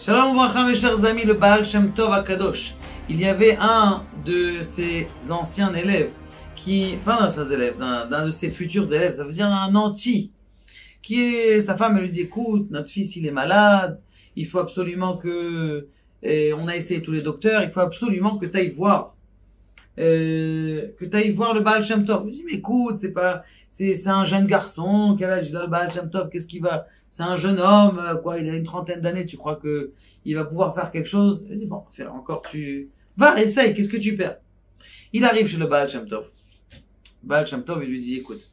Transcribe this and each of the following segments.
Shalom Ouvracha, mes chers amis, le Baal Shem Tov Akadosh. Il y avait un de ses anciens élèves, pas d'un de ses élèves, d'un de ses futurs élèves, ça veut dire un anti, sa femme elle lui dit, écoute, notre fils il est malade, il faut absolument on a essayé tous les docteurs, il faut absolument que tu ailles voir. Le Baal Shem Tov. Il me dit, mais écoute, c'est un jeune garçon, quel âge il a le Baal Shem Tov, qu'est-ce qu'il va, c'est un jeune homme, il a une trentaine d'années, tu crois que il va pouvoir faire quelque chose? Il me dit, bon, encore va, essaye, qu'est-ce que tu perds? Il arrive chez le Baal Shem Tov. Baal Shem Tov, il lui dit, écoute,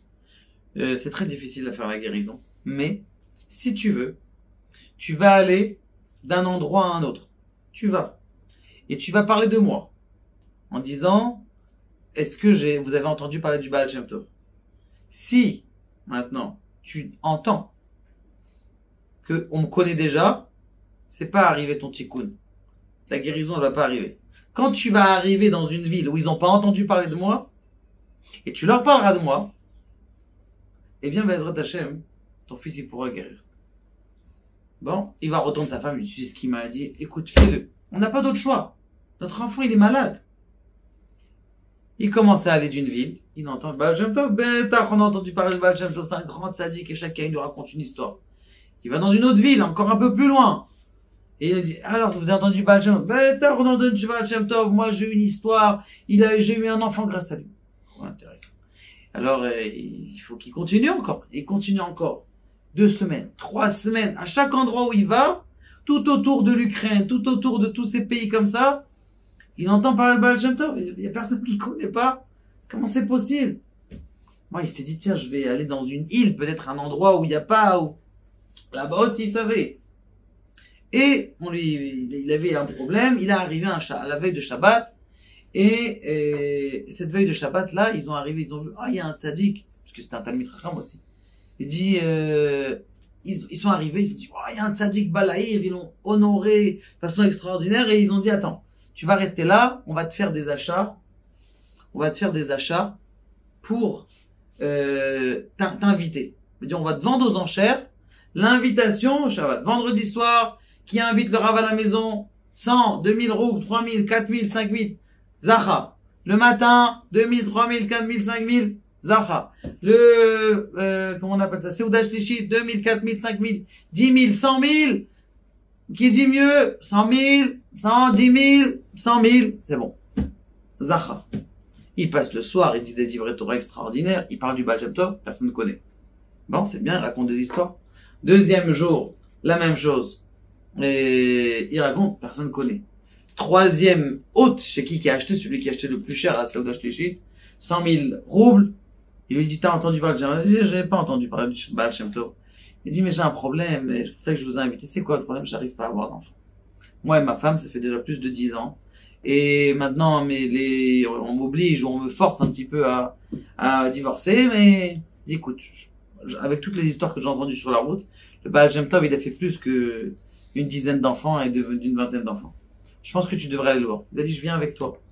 c'est très difficile de faire la guérison, mais si tu veux, tu vas aller d'un endroit à un autre. Tu vas. Et tu vas parler de moi. En disant, est-ce que vous avez entendu parler du Baal Shem Tov? Si, maintenant, tu entends qu'on me connaît déjà, c'est pas arrivé ton tikkun. La guérison ne va pas arriver. Quand tu vas arriver dans une ville où ils n'ont pas entendu parler de moi, et tu leur parleras de moi, eh bien, Be'ezrat Hashem, ton fils, il pourra guérir. Bon, il va retourner sa femme, il lui dit ce qu'il m'a dit, écoute, fais-le. On n'a pas d'autre choix. Notre enfant, il est malade. Il commence à aller d'une ville, il entend le Baal Shem Tov, on a entendu parler du Baal Shem Tov, c'est un grand tzaddik et chacun lui raconte une histoire. Il va dans une autre ville, encore un peu plus loin. Et il dit, alors vous avez entendu Baal Shem Tov? On a entendu du Baal Shem Tov, moi j'ai eu une histoire, j'ai eu un enfant grâce à lui. Oh, intéressant. Alors il faut qu'il continue encore. Il continue encore. 2 semaines, 3 semaines, à chaque endroit où il va, tout autour de l'Ukraine, tout autour de tous ces pays comme ça, il entend parler de Baal Shem Tov, il n'y a personne qui ne connaît pas. Comment c'est possible? Moi, il s'est dit, tiens, je vais aller dans une île, peut-être un endroit où il n'y a pas, là-bas aussi, il savait. Et il avait un problème, il est arrivé à la veille de Shabbat, et cette veille de Shabbat, là, ils ont vu, il y a un tzaddik, parce que c'était un Talmid Chacham aussi. Il dit, ils sont arrivés, ils ont dit, il y a un tzaddik Balaïr, ils l'ont honoré de façon extraordinaire, et ils ont dit, attends, tu vas rester là, on va te faire des achats. On va te faire des achats pour t'inviter. On va te vendre aux enchères l'invitation au Shabbat. Vendredi soir, qui invite le Rav à la maison, 100, 2000 roubles, 3000, 4000, 5000, Zacha. Le matin, 2000, 3000, 4000, 5000, Zacha. Comment on appelle ça? Seuda Shlichit, 2000, 4000, 5000, 10 000, 100 000. Qui dit mieux? 100 000, 110 000, 100 000, c'est bon. Zacha. Il passe le soir, il dit des divrei Torah extraordinaires, il parle du Baal Shem Tov, personne ne connaît. Bon, c'est bien, il raconte des histoires. Deuxième jour, la même chose. Et il raconte, personne ne connaît. Troisième hôte, chez qui a acheté, celui qui a acheté le plus cher à Seuda Shlichit, 100 000 roubles. Il lui dit, t'as entendu parler du Baal Shem Tov? Je n'ai pas entendu parler du Baal Shem Tov. Il dit, mais j'ai un problème, et c'est pour ça que je vous ai invité. C'est quoi le problème? J'arrive pas à avoir d'enfant. Moi et ma femme, ça fait déjà plus de 10 ans. Et maintenant, on m'oblige ou on me force un petit peu à divorcer. Mais, écoute, avec toutes les histoires que j'ai entendues sur la route, le Baal Shem Tov, il a fait plus que une dizaine d'enfants et d'une vingtaine d'enfants. Je pense que tu devrais aller le voir. Il a dit, je viens avec toi.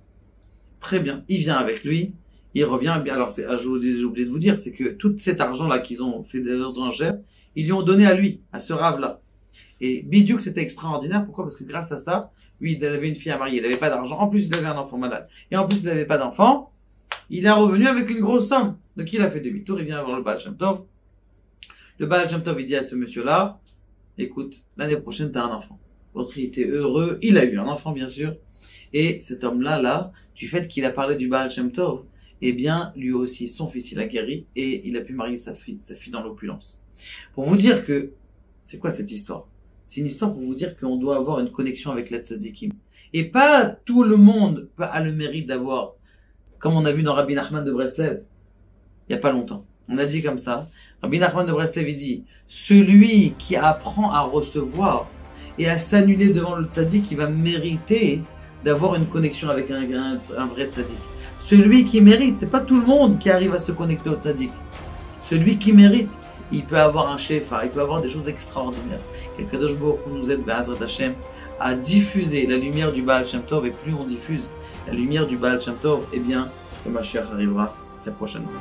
Très bien. Il vient avec lui. Il revient. Alors, j'ai oublié de vous dire, c'est que tout cet argent-là qu'ils ont fait des autres enchères, ils lui ont donné à lui, à ce rave-là. Et Bidiouk, c'était extraordinaire. Pourquoi? Parce que grâce à ça, lui, il avait une fille à marier, il n'avait pas d'argent. En plus, il avait un enfant malade. Et en plus, il n'avait pas d'enfant. Il est revenu avec une grosse somme. Donc, il a fait demi-tour, il vient voir le Baal Shem Tov. Le Baal Shem Tov, il dit à ce monsieur-là, écoute, l'année prochaine, tu as un enfant. L'autre, il était heureux. Il a eu un enfant, bien sûr. Et cet homme-là, du fait qu'il a parlé du Baal Shem Tov, eh bien, lui aussi, son fils, il a guéri et il a pu marier sa fille dans l'opulence. Pour vous dire que, c'est quoi cette histoire? C'est une histoire pour vous dire qu'on doit avoir une connexion avec la tzadikim. Et pas tout le monde a le mérite d'avoir, comme on a vu dans Rabbi Nachman de Breslev, il n'y a pas longtemps. On a dit comme ça, Rabbi Nachman de Breslev, il dit, celui qui apprend à recevoir et à s'annuler devant le tzadik, il va mériter d'avoir une connexion avec un vrai tzadik. Celui qui mérite, c'est pas tout le monde qui arrive à se connecter au tzadik. Celui qui mérite, il peut avoir un shefa, il peut avoir des choses extraordinaires. Qu'Akadosh Baruch Hu nous aide, Be'ezrat Hashem, à diffuser la lumière du Baal Shem Tov. Et plus on diffuse la lumière du Baal Shem Tov, eh bien, le Mashiach arrivera très prochainement.